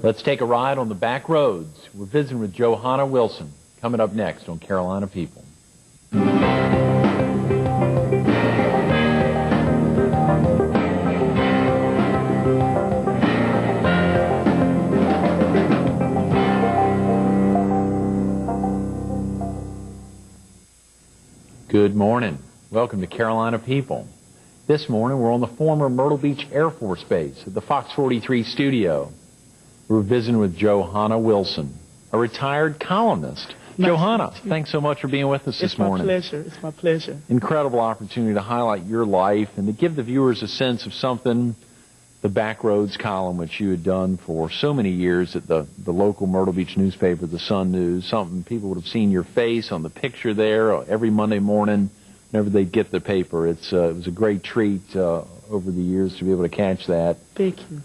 Let's take a ride on the back roads. We're visiting with Johanna Wilson, coming up next on Carolina People. Good morning. Welcome to Carolina People. This morning we're on the former Myrtle Beach Air Force Base at the Fox 43 studio. We're visiting with Johanna Wilson, a retired columnist. Johanna, thanks so much for being with us this morning. It's my pleasure. It's my pleasure. Incredible opportunity to highlight your life and to give the viewers a sense of something, the Backroads column, which you had done for so many years at the local Myrtle Beach newspaper, the Sun News, something people would have seen your face on the picture there every Monday morning whenever they'd get the paper. It was a great treat over the years to be able to catch that. Thank you.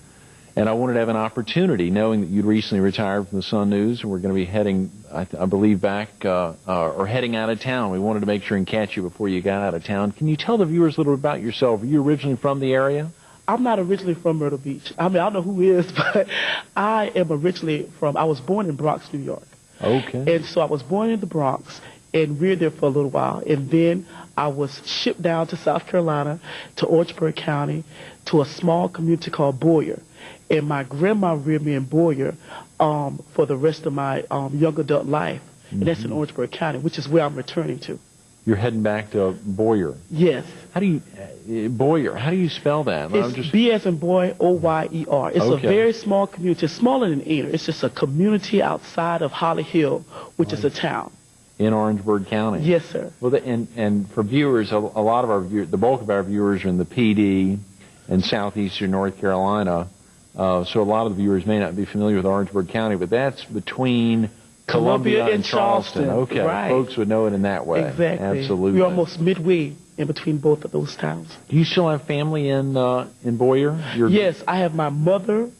And I wanted to have an opportunity, knowing that you'd recently retired from the Sun News, and we're going to be heading, I believe, back or heading out of town. We wanted to make sure and catch you before you got out of town. Can you tell the viewers a little bit about yourself? Are you originally from the area? I'm not originally from Myrtle Beach. I mean, I don't know who is, but I am originally I was born in Bronx, New York. Okay. And so I was born in the Bronx and reared there for a little while. And then I was shipped down to South Carolina, to Orangeburg County, to a small community called Boyer. And my grandma reared me in Boyer for the rest of my young adult life. And that's in Orangeburg County, which is where I'm returning to. You're heading back to Boyer. Yes. How do you, Boyer, how do you spell that? It's B as in boy, O-Y-E-R. It's a very small community. It's smaller than Aner. It's just a community outside of Holly Hill, which is a town. In Orangeburg County? Yes, sir. Well, and for viewers, a lot of our viewers, the bulk of our viewers are in the PD and southeastern North Carolina. So a lot of the viewers may not be familiar with Orangeburg County, but that's between Columbia and Charleston. Okay, right. Folks would know it in that way. Exactly. Absolutely. We're almost midway in between both of those towns. Do you still have family in Boyer? Yes, I have my mother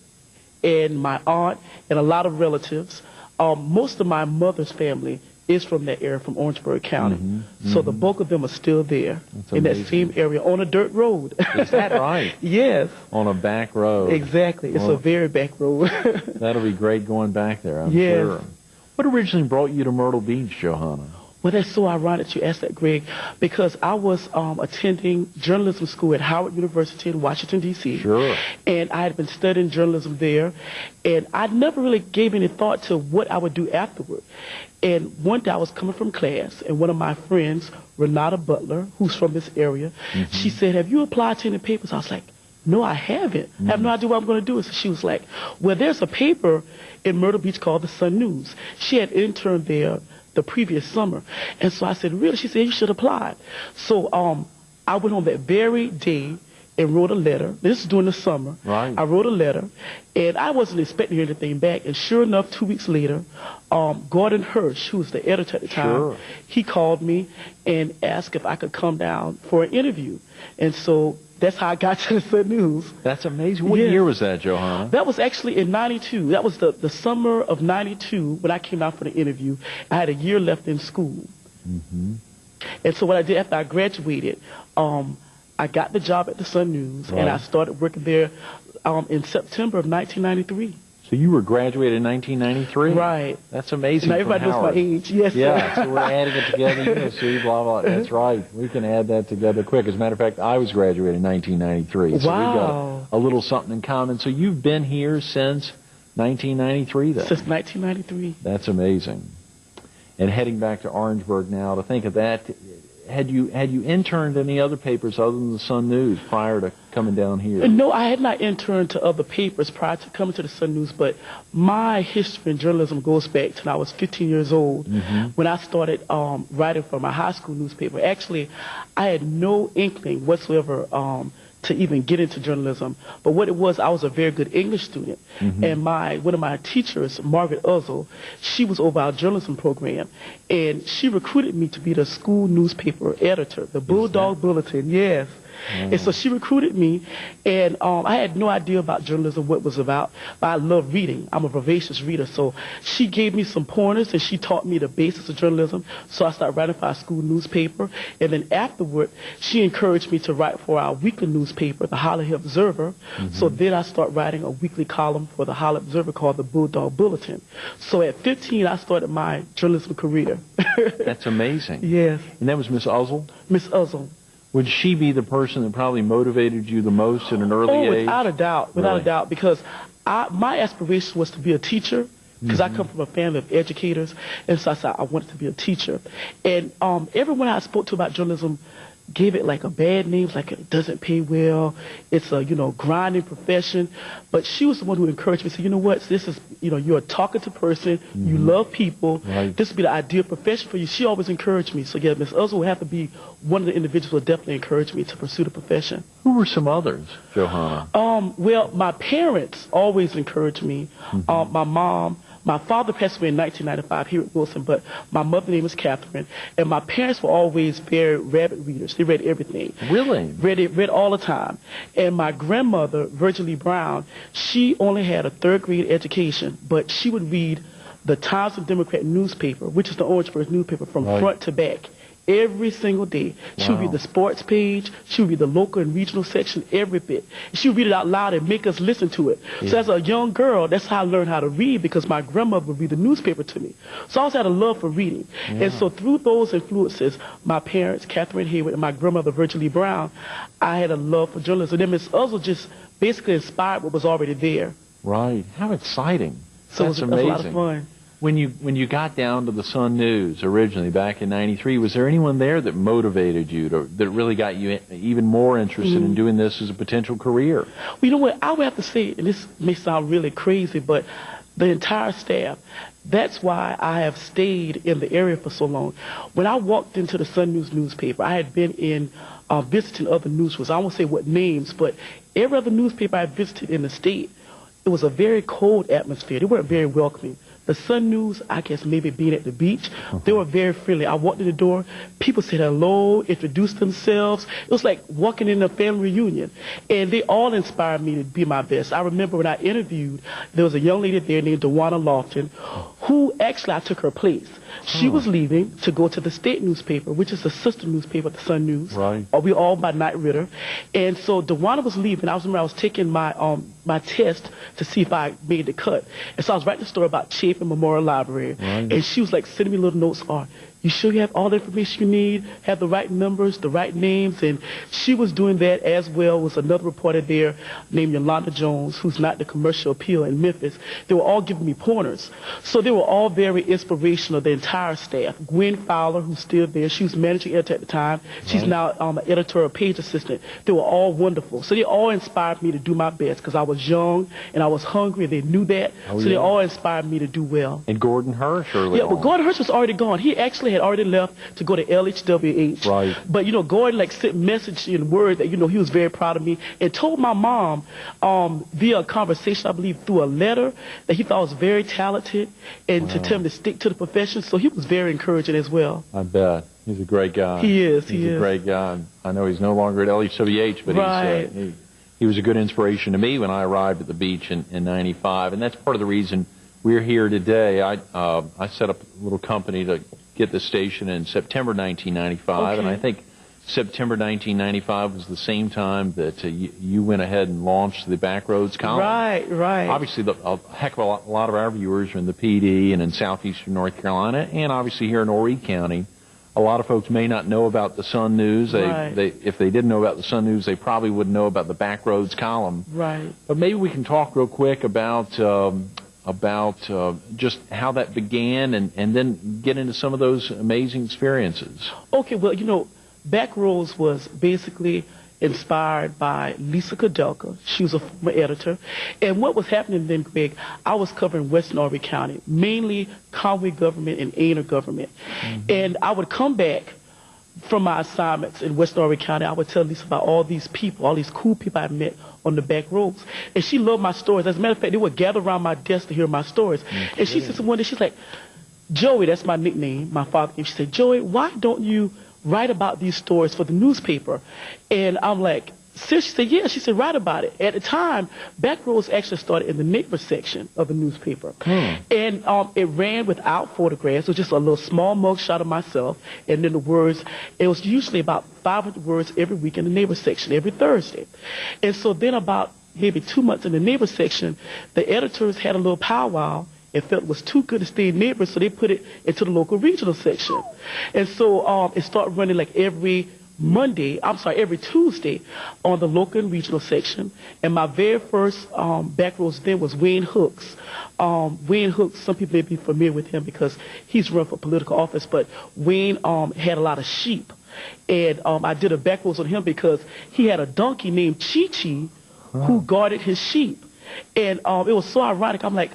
and my aunt and a lot of relatives. Most of my mother's family is from that area, from Orangeburg County. So the bulk of them are still there in that same area on a dirt road. Is that right? Yes. On a back road. Exactly. It's a very back road. That'll be great going back there, I'm sure. What originally brought you to Myrtle Beach, Johanna? Well, that's so ironic you asked that, Greg, because I was attending journalism school at Howard University in Washington, D.C. Sure. And I had been studying journalism there, and I never really gave any thought to what I would do afterward. And one day I was coming from class, and one of my friends, Renata Butler, who's from this area, she said, "Have you applied to any papers?" I was like, "No, I haven't. I have no idea what I'm going to do." So she was like, "Well, there's a paper in Myrtle Beach called the Sun News." She had interned there the previous summer. And so I said, "Really?" She said, "You should apply." So I went on that very day and wrote a letter. This is during the summer. Right. I wrote a letter, and I wasn't expecting to hear anything back. And sure enough, 2 weeks later, Gordon Hirsch, who was the editor at the time, he called me and asked if I could come down for an interview. And so that's how I got to the Sun News. That's amazing. What year was that, Johanna? That was actually in '92. That was the summer of '92 when I came out for the interview. I had a year left in school. And so what I did after I graduated, I got the job at the Sun News, and I started working there in September of 1993. So you were graduated in 1993? Right. That's amazing. Now everybody knows my age. Yes, yeah, sir. So we're adding it together. You know, see, blah, blah. That's right. We can add that together quick. As a matter of fact, I was graduated in 1993. So wow. we've got a little something in common. So you've been here since 1993, then? Since 1993. That's amazing. And heading back to Orangeburg now, to think of that, had you interned any other papers other than the Sun News prior to coming down here? No, I had not interned to other papers prior to coming to the Sun News, but my history in journalism goes back to when I was 15 years old, when I started writing for my high school newspaper. Actually, I had no inkling whatsoever to even get into journalism. But what it was, I was a very good English student. And one of my teachers, Margaret Uzzle, she was over our journalism program. And she recruited me to be the school newspaper editor, the Bulldog Bulletin, yes. And so she recruited me, and I had no idea about journalism, what it was about, but I love reading. I'm a voracious reader, so she gave me some pointers, and she taught me the basics of journalism. So I started writing for our school newspaper, and then afterward, she encouraged me to write for our weekly newspaper, the Holly Observer. So then I started writing a weekly column for the Holly Observer called the Bulldog Bulletin. So at 15, I started my journalism career. That's amazing. Yes. And that was Miss Uzzle? Miss Uzzle. Would she be the person that probably motivated you the most at an early age? Without a doubt, without a doubt, because my aspiration was to be a teacher, because I come from a family of educators, and so I said I wanted to be a teacher. And everyone I spoke to about journalism gave it like a bad name, like it doesn't pay well, it's a, grinding profession. But she was the one who encouraged me, said, you know what, this is, you're a talkative person, you love people, this would be the ideal profession for you. She always encouraged me. So yeah, Miss Uzzle would have to be one of the individuals who definitely encouraged me to pursue the profession. Who were some others, Johanna? Well, my parents always encouraged me. My father passed away in 1995 here at Wilson, but my mother's name is Catherine, and my parents were always very rabid readers. They read everything. Really? Read all the time. And my grandmother, Virginie Brown, she only had a third grade education, but she would read the Times and Democrat newspaper, which is the Orangeburg newspaper, from front to back. Every single day. She would read the sports page, she would read the local and regional section, every bit. She would read it out loud and make us listen to it. So as a young girl, that's how I learned how to read, because my grandmother would read the newspaper to me. So I always had a love for reading. And so through those influences, my parents, Catherine Hayward, and my grandmother, Virginie Brown, I had a love for journalism. And then Miss Uzzle just basically inspired what was already there. Right. How exciting. So That's it was amazing. a lot of fun. When you got down to the Sun News originally back in '93, was there anyone there that motivated you, that really got you even more interested in doing this as a potential career? Well, you know what? I would have to say, and this may sound really crazy, but the entire staff, that's why I have stayed in the area for so long. When I walked into the Sun News newspaper, I had been in visiting other newsrooms. I won't say what names, but every other newspaper I visited in the state, it was a very cold atmosphere. They weren't very welcoming. The Sun News, I guess maybe being at the beach, they were very friendly. I walked in the door, people said hello, introduced themselves. It was like walking in a family reunion. And they all inspired me to be my best. I remember when I interviewed, there was a young lady there named Johanna Wilson, who actually I took her place. She was leaving to go to the state newspaper, which is the sister newspaper, the Sun News. Right. We all by Knight Ritter. And so Johanna was leaving. I was taking my test to see if I made the cut. And so I was writing a story about Chapin Memorial Library. Right. And she was like sending me little notes on, you sure you have all the information you need, have the right numbers, the right names? And she was doing that, as well was another reporter there named Yolanda Jones, who's not the Commercial Appeal in Memphis. They were all giving me pointers. So they were all very inspirational, the entire staff. Gwen Fowler, who's still there, she was managing editor at the time. She's now an editorial page assistant. They were all wonderful. So they all inspired me to do my best, because I was young and I was hungry, and they knew that. So they all inspired me to do well. And Gordon Hirsch early on. Well, Gordon Hirsch was already gone. He actually had already left to go to LHWH. Right. But, Gordon sent message in word that, he was very proud of me, and told my mom via a conversation, I believe through a letter, that he thought I was very talented, and to tell him to stick to the profession. So he was very encouraging as well. I bet. He's a great guy. He is. He's a great guy. I know he's no longer at LHWH, but he was a good inspiration to me when I arrived at the beach in '95, and that's part of the reason we're here today. I set up a little company to get the station in September 1995, and I think September 1995 was the same time that you went ahead and launched the Backroads column. Right. Obviously, a heck of a lot of our viewers are in the PD and in southeastern North Carolina, and obviously here in Horry County. A lot of folks may not know about the Sun News. If they didn't know about the Sun News, they probably wouldn't know about the Backroads column. Right. But maybe we can talk real quick about just how that began, and then get into some of those amazing experiences. Okay, well, Backroads was basically inspired by Lisa Kudelka. She was a former editor. And what was happening then, Greg, I was covering Western Horry County, mainly Conway government and Aner government. And I would come back from my assignments in Western Horry County. I would tell Lisa about all these people, all these cool people I met on the back roads. And she loved my stories. As a matter of fact, they would gather around my desk to hear my stories. And she said one day, she's like, Joey, that's my nickname, my father name. She said, Joey, why don't you write about these stories for the newspaper. And I'm like, sis, she said, yeah. She said, write about it. At the time, Backroads actually started in the neighbor section of the newspaper. And it ran without photographs. It was just a little small mug shot of myself. And then the words, it was usually about 500 words every week in the neighbor section, every Thursday. And so then about maybe 2 months in the neighbor section, the editors had a little powwow and felt it was too good to stay in neighbors, so they put it into the local regional section. And so it started running like every Tuesday on the local and regional section. And my very first Backroads then was Wayne Hooks. Wayne Hooks, some people may be familiar with him because he's run for political office, but Wayne had a lot of sheep. And I did a Backroads on him because he had a donkey named Chi-Chi who guarded his sheep. And it was so ironic. I'm like,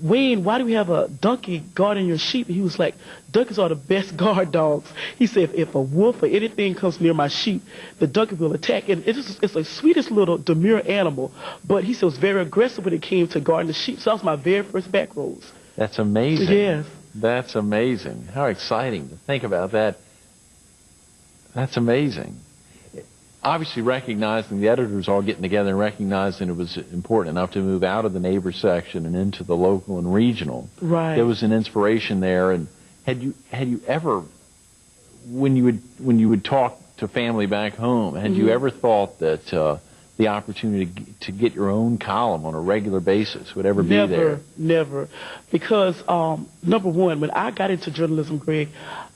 Wayne, why do we have a donkey guarding your sheep? And he was like, donkeys are the best guard dogs. He said, if a wolf or anything comes near my sheep, the donkey will attack. And it's the sweetest little demure animal. But he said it was very aggressive when it came to guarding the sheep. So that was my very first Backroads. That's amazing. Yes. That's amazing. How exciting to think about that. That's amazing. Obviously recognizing, the editors all getting together and recognizing it was important enough to move out of the neighbor section and into the local and regional. Right. There was an inspiration there. And had you ever, when you would talk to family back home, had you ever thought that the opportunity to get your own column on a regular basis would ever be there? Never. Because number one, when I got into journalism, Greg,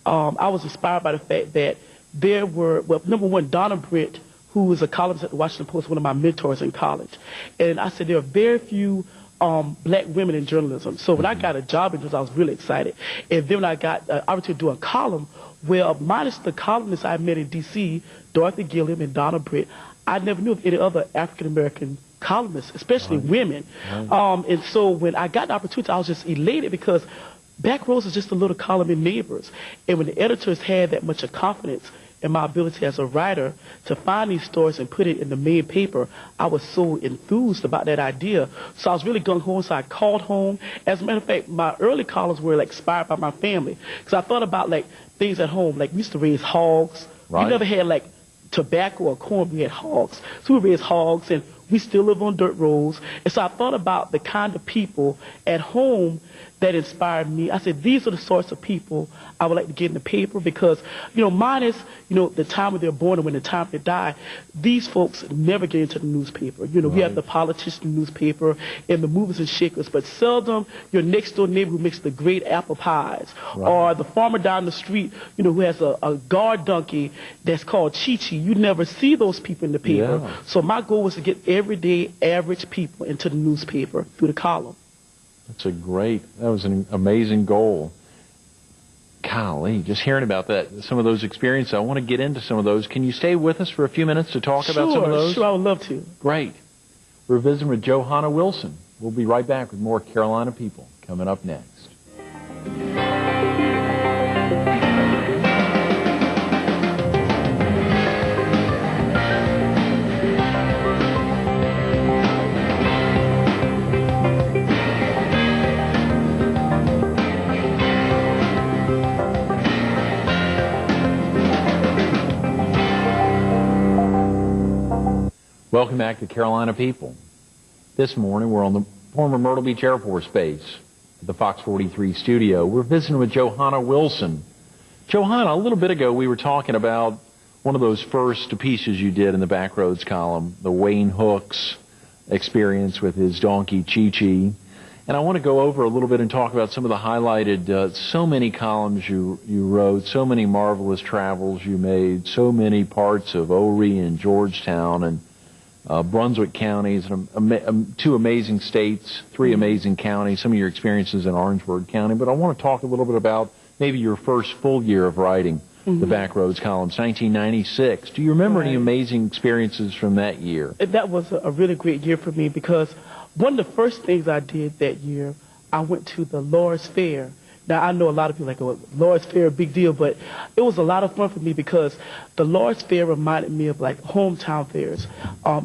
I was inspired by the fact that there were, well, number one, Donna Britt, who was a columnist at the Washington Post, one of my mentors in college. And I said there are very few black women in journalism. So when I got a job in journalism, I was really excited. And then when I got an opportunity to do a column, well, minus the columnists I met in D.C., Dorothy Gilliam and Donna Britt, I never knew of any other African-American columnists, especially women. And so when I got the opportunity, I was just elated because Backroads is just a little column in Neighbors. And when the editors had that much of confidence in my ability as a writer to find these stories and put it in the main paper, I was so enthused about that idea. So I was really gung-ho, so I called home. As a matter of fact, my early columns were like inspired by my family. Because I thought about like things at home, like we used to raise hogs. Right. We never had like tobacco or corn, we had hogs. So we raised hogs and we still live on dirt roads. And so I thought about the kind of people at home that inspired me. I said, these are the sorts of people I would like to get in the paper because, minus, the time when they're born and when the time they die, these folks never get into the newspaper. We have the politician in the newspaper and the movers and shakers, but seldom your next door neighbor who makes the great apple pies or the farmer down the street, who has a guard donkey that's called Chi-Chi. You never see those people in the paper. Yeah. So my goal was to get everyday average people into the newspaper through the column. That was an amazing goal. Golly, just hearing about that, some of those experiences, I want to get into some of those. Can you stay with us for a few minutes to talk about some of those? Sure, I would love to. Great. We're visiting with Johanna Wilson. We'll be right back with more Carolina People coming up next. Welcome back to Carolina People. This morning we're on the former Myrtle Beach Air Force Base at the Fox 43 studio. We're visiting with Johanna Wilson. Johanna, a little bit ago we were talking about one of those first pieces you did in the Backroads column, the Wayne Hooks experience with his donkey Chi-Chi. And I want to go over a little bit and talk about some of the highlighted, so many columns you wrote, so many marvelous travels you made, so many parts of Horry and Georgetown and Brunswick counties, and two amazing states, three amazing counties, some of your experiences in Orangeburg County. But I want to talk a little bit about maybe your first full year of writing the Backroads columns, 1996. Do you remember any amazing experiences from that year? That was a really great year for me because one of the first things I did that year, I went to the Lord's Fair. Now, I know a lot of people like, oh, Lord's Fair, big deal, but it was a lot of fun for me because the Lord's Fair reminded me of like hometown fairs.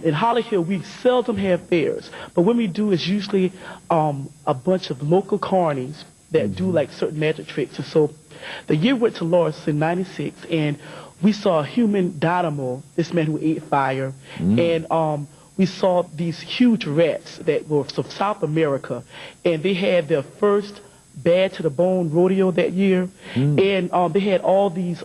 In Holly Hill, we seldom have fairs, but when we do, it's usually a bunch of local carnies that do like certain magic tricks. And so the year we went to Loris in '96, and we saw a human dynamo, this man who ate fire, and we saw these huge rats that were from South America, and they had their first Bad to the Bone rodeo that year, and they had all these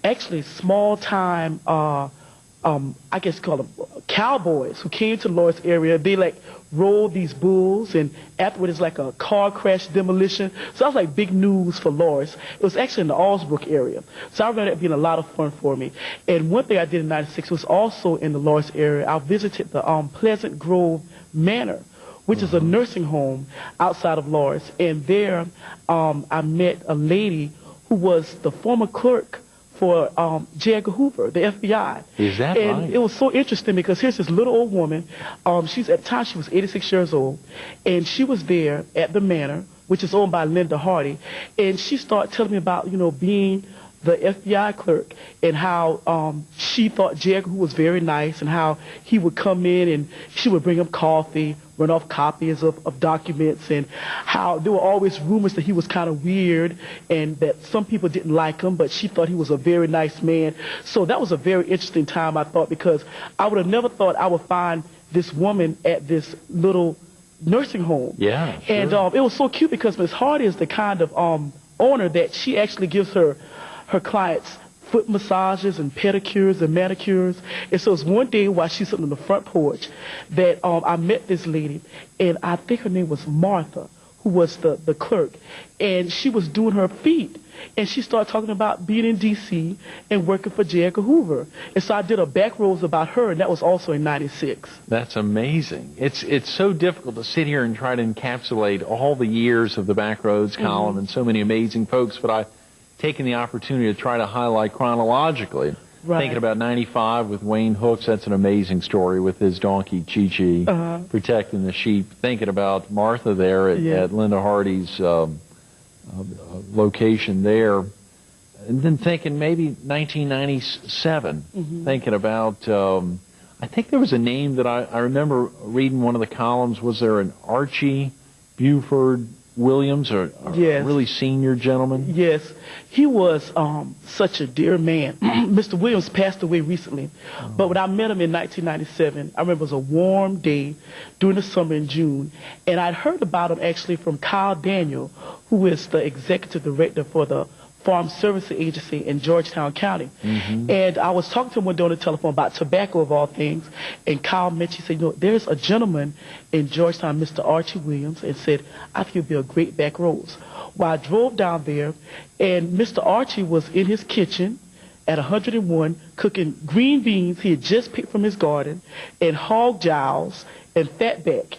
actually small-time, I guess call them cowboys who came to the Loris area. They like rolled these bulls, and afterward it's like a car crash demolition. So that was like big news for Loris. It was actually in the Allsbrook area. So I remember that being a lot of fun for me. And one thing I did in '96 was also in the Loris area. I visited the Pleasant Grove Manor, which is a nursing home outside of Loris. And there I met a lady who was the former clerk for J. Edgar Hoover, the FBI. Is that and right? It was so interesting because here's this little old woman. At the time she was 86 years old, and she was there at the manor, which is owned by Linda Hardy, and she started telling me about, being the FBI clerk and how she thought J. Edgar Hoover was very nice and how he would come in and she would bring him coffee, run off copies of documents, and how there were always rumors that he was kind of weird and that some people didn't like him, but she thought he was a very nice man. So that was a very interesting time, I thought, because I would have never thought I would find this woman at this little nursing home. Yeah, sure. And it was so cute because Miss Hardy is the kind of owner that she actually gives her clients foot massages and pedicures and manicures. And so it was one day while she's sitting on the front porch that I met this lady, and I think her name was Martha, who was the clerk, and she was doing her feet. And she started talking about being in D.C. and working for J. Edgar Hoover. And so I did a back rows about her, and that was also in '96. That's amazing. It's so difficult to sit here and try to encapsulate all the years of the Backroads column and so many amazing folks, but I've taken the opportunity to try to highlight chronologically. Right. Thinking about '95 with Wayne Hooks, that's an amazing story with his donkey Chi-Chi protecting the sheep. Thinking about Martha there at Linda Hardy's location there. And then thinking maybe 1997, thinking about, I think there was a name that I remember reading one of the columns. Was there an Archie Buford Williams, or a really senior gentleman? Yes, he was such a dear man. Mr. Williams passed away recently, but when I met him in 1997, I remember it was a warm day during the summer in June, and I'd heard about him actually from Kyle Daniel, who is the executive director for the Farm Service Agency in Georgetown County. And I was talking to him one day on the telephone about tobacco of all things, and Kyle mentioned, he said, there's a gentleman in Georgetown, Mr. Archie Williams, and said, I think he'd be a great back rows. Well, I drove down there, and Mr. Archie was in his kitchen at 101 cooking green beans he had just picked from his garden, and hog jowls, and fatback.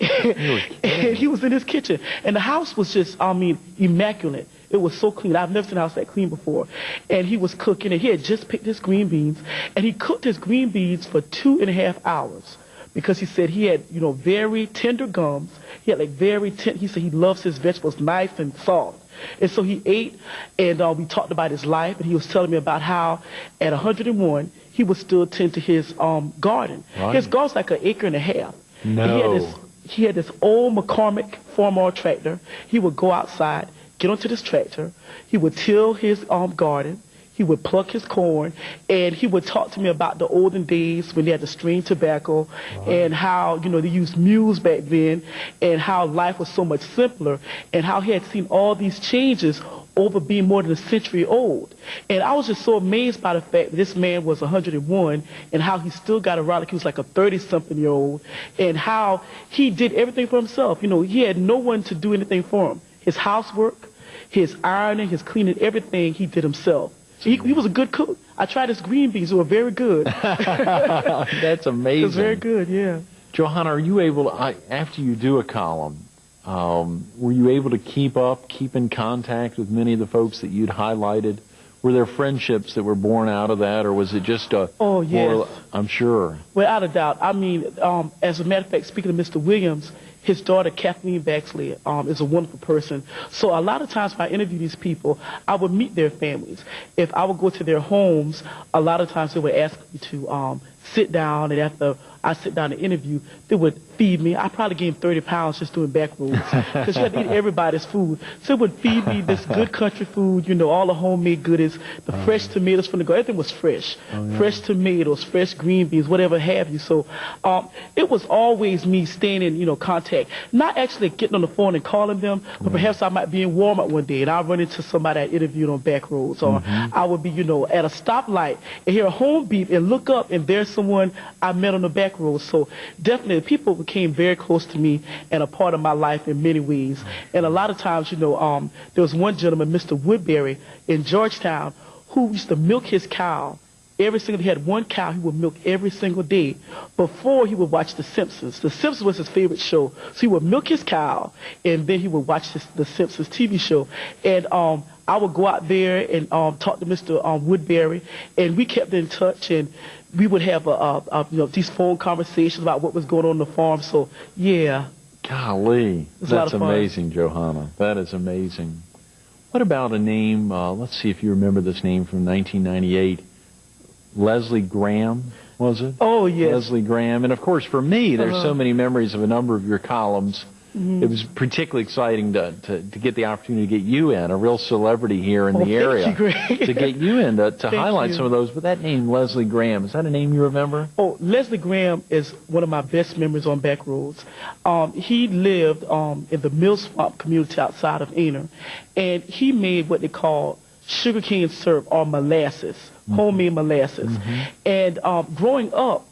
And he was in his kitchen. And the house was just, immaculate. It was so clean. I've never seen a house that clean before. And he was cooking, and he had just picked his green beans, and he cooked his green beans for 2.5 hours because he said he had, very tender gums. He had he said he loves his vegetables nice and soft. And so he ate, and we talked about his life, and he was telling me about how at 101 he would still tend to his garden. Right. His garden's like 1.5 acres. No. He had this old McCormick Farmall tractor. He would go outside, get onto this tractor. He would till his garden. He would pluck his corn, and he would talk to me about the olden days when they had the string tobacco, and how, they used mules back then, and how life was so much simpler, and how he had seen all these changes over being more than a century old. And I was just so amazed by the fact that this man was 101, and how he still got around like he was like a 30-something-year-old, and how he did everything for himself. He had no one to do anything for him. His housework, his ironing, his cleaning, everything he did himself. He was a good cook. I tried his green beans. They were very good. That's amazing. It was very good, yeah. Johanna, are you able to, after you do a column, were you able to keep in contact with many of the folks that you'd highlighted? Were there friendships that were born out of that, or was it just a... Oh, yes. More, I'm sure. Without a doubt. As a matter of fact, speaking of Mr. Williams, his daughter, Kathleen Baxley, is a wonderful person. So a lot of times when I interview these people, I would meet their families. If I would go to their homes, a lot of times they would ask me to sit down, and after I sit down and interview, they would feed me. I probably gained 30 pounds just doing back roads because you had to eat everybody's food. So it would feed me this good country food, all the homemade goodies, the fresh tomatoes from the garden. Everything was fresh. Fresh tomatoes, fresh green beans, whatever have you. So it was always me staying in, contact. Not actually getting on the phone and calling them, but perhaps I might be in Walmart one day and I'll run into somebody I interviewed on back roads. Or I would be, at a stoplight and hear a horn beep and look up and there's someone I met on the back road. So definitely people became very close to me and a part of my life in many ways. And a lot of times, there was one gentleman, Mr. Woodbury in Georgetown, who used to milk his cow. Every single day, he had one cow he would milk every single day before he would watch The Simpsons. The Simpsons was his favorite show. So he would milk his cow, and then he would watch The Simpsons TV show. And I would go out there and talk to Mr. Woodbury, and we kept in touch, and we would have these phone conversations about what was going on the farm. So, yeah. Golly, that's amazing, Johanna. That is amazing. What about a name, let's see if you remember this name from 1998, Leslie Graham, was it? Oh, yes. Leslie Graham. And, of course, for me, there's so many memories of a number of your columns. It was particularly exciting to get the opportunity to get you in, a real celebrity here in the area, to get you in to highlight some of those. But that name, Leslie Graham, is that a name you remember? Oh, Leslie Graham is one of my best memories on back roads. He lived in the Mill Swamp community outside of Aner, and he made what they call sugarcane syrup or molasses, homemade molasses. And growing up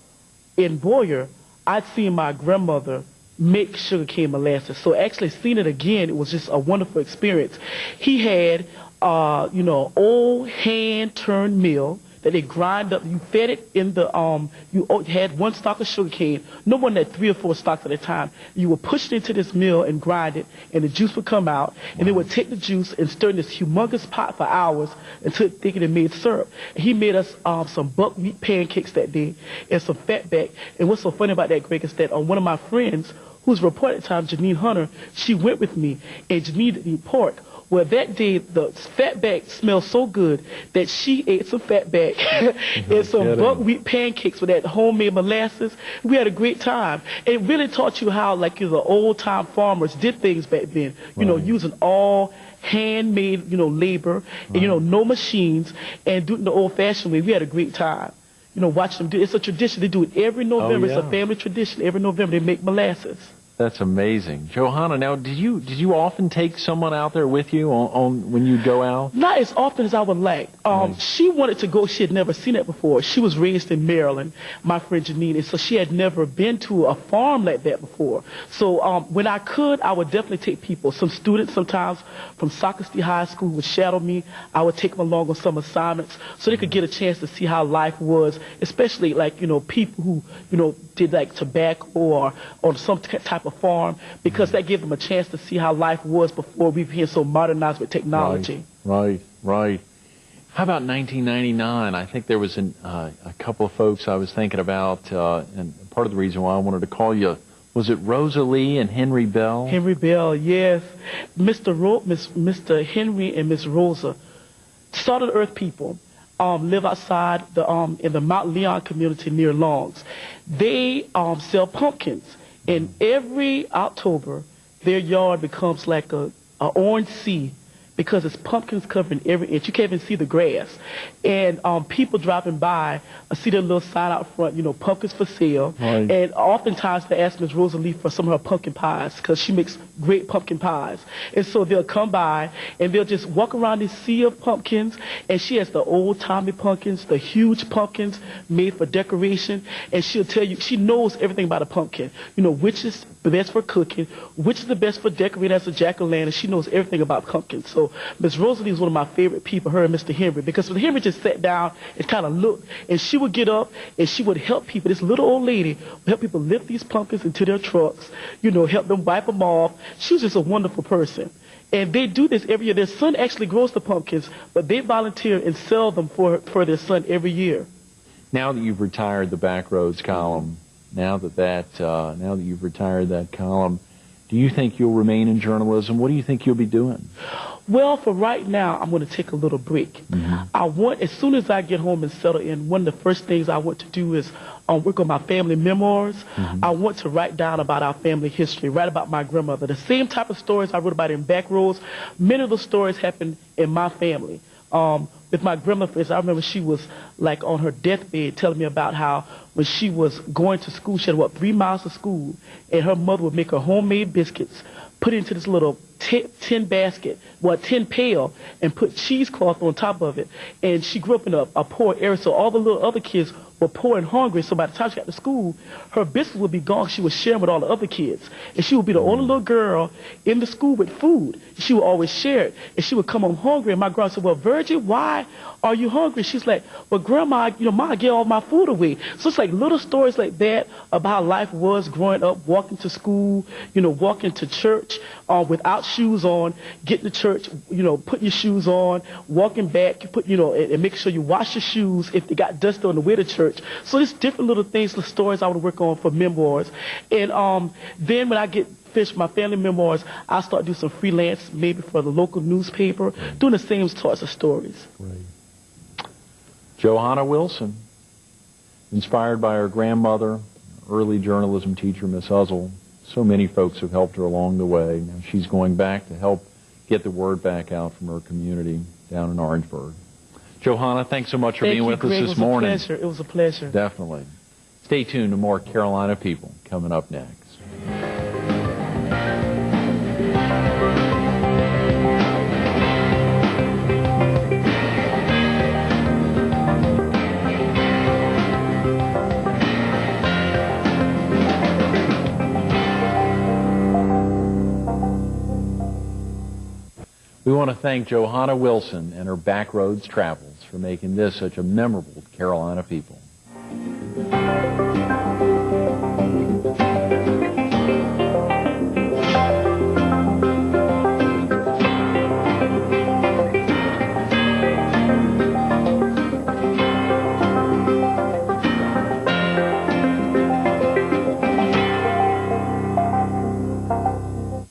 in Boyer, I'd seen my grandmother make sugarcane molasses. So actually seeing it again, it was just a wonderful experience. He had, old hand-turned mill that they grind up. You fed it in the, you had one stalk of sugarcane, no more than 3 or 4 stalks at a time. You would push it into this mill and grind it, and the juice would come out, and they would take the juice and stir in this humongous pot for hours until it thickened and made syrup. And he made us some buckwheat pancakes that day and some fatback. And what's so funny about that, Greg, is that one of my friends, who's a reporter at the time, Janine Hunter, she went with me, and Janine didn't eat pork. Well, that day, the fatback smelled so good that she ate some fatback and some buckwheat pancakes with that homemade molasses. We had a great time. It really taught you how, the old-time farmers did things back then, using all handmade, labor, and, no machines, and doing it the old-fashioned way. We had a great time. Watch them do it. It's a tradition. They do it every November. It's a family tradition. Every November they make molasses. That's amazing. Johanna, now, did you often take someone out there with you on when you go out? Not as often as I would like. She wanted to go. She had never seen it before. She was raised in Maryland, my friend Janine, and so she had never been to a farm like that before. So when I could, I would definitely take people. Some students sometimes from Socastee High School would shadow me. I would take them along on some assignments so they could get a chance to see how life was, especially people who, did tobacco or on some type of farm, because that gave them a chance to see how life was before we became so modernized with technology. Right. How about 1999? I think there was a couple of folks I was thinking about, and part of the reason why I wanted to call you, was it Rosalie and Henry Bell? Henry Bell, yes. Mr. Henry and Miss Rosa, Salt of the Earth people, live outside in the Mount Leon community near Longs. They sell pumpkins, and every October their yard becomes like a orange sea because it's pumpkins covering every inch. You can't even see the grass. And people driving by see their little sign out front, pumpkins for sale. Right. And oftentimes they ask Miss Rosalie for some of her pumpkin pies because she makes great pumpkin pies. And so they'll come by and they'll just walk around this sea of pumpkins. And she has the old-timey pumpkins, the huge pumpkins made for decoration. And she'll tell you, she knows everything about a pumpkin. Which is the best for cooking, which is the best for decorating as a jack-o'-lantern. She knows everything about pumpkins. So Miss Rosalie is one of my favorite people, her and Mr. Henry, because Mr. Henry just sat down and kind of looked, and she would get up and she would help people. This little old lady would help people lift these pumpkins into their trucks, help them wipe them off. She was just a wonderful person. And they do this every year. Their son actually grows the pumpkins, but they volunteer and sell them for their son every year. Now that you've retired the Backroads column, now that you've retired that column, do you think you'll remain in journalism? What do you think you'll be doing? Well, for right now, I'm going to take a little break. I want, as soon as I get home and settle in, one of the first things I want to do is work on my family memoirs. I want to write down about our family history, write about my grandmother. The same type of stories I wrote about in Backroads, many of those stories happened in my family. With my grandma, for instance, I remember she was like on her deathbed telling me about how when she was going to school, she had, 3 miles to school, and her mother would make her homemade biscuits, put it into this little tin basket, tin pail, and put cheesecloth on top of it. And she grew up in a poor area, so all the little other kids were poor and hungry. So by the time she got to school, her biscuits would be gone. She would share them with all the other kids. And she would be the only little girl in the school with food. She would always share it. And she would come home hungry. And my grandma said, well, Virgie, why are you hungry? She's like, well, Grandma, Ma gave all my food away. So it's like little stories like that about how life was growing up, walking to school, walking to church without shoes on, getting to church, putting your shoes on, walking back, and make sure you wash your shoes if they got dust on the way to church. So there's different little things, the stories I would work on for memoirs. And then when I get finished my family memoirs, I'll start doing some freelance, maybe for the local newspaper, doing the same sorts of stories. Right. Johanna Wilson, inspired by her grandmother, early journalism teacher, Miss Uzzle. So many folks have helped her along the way. Now she's going back to help get the word back out from her community down in Orangeburg. Johanna, thanks so much for being with us this morning. It was a pleasure. Definitely. Stay tuned to more Carolina People coming up next. We want to thank Johanna Wilson and her Backroads Travels for making this such a memorable Carolina People.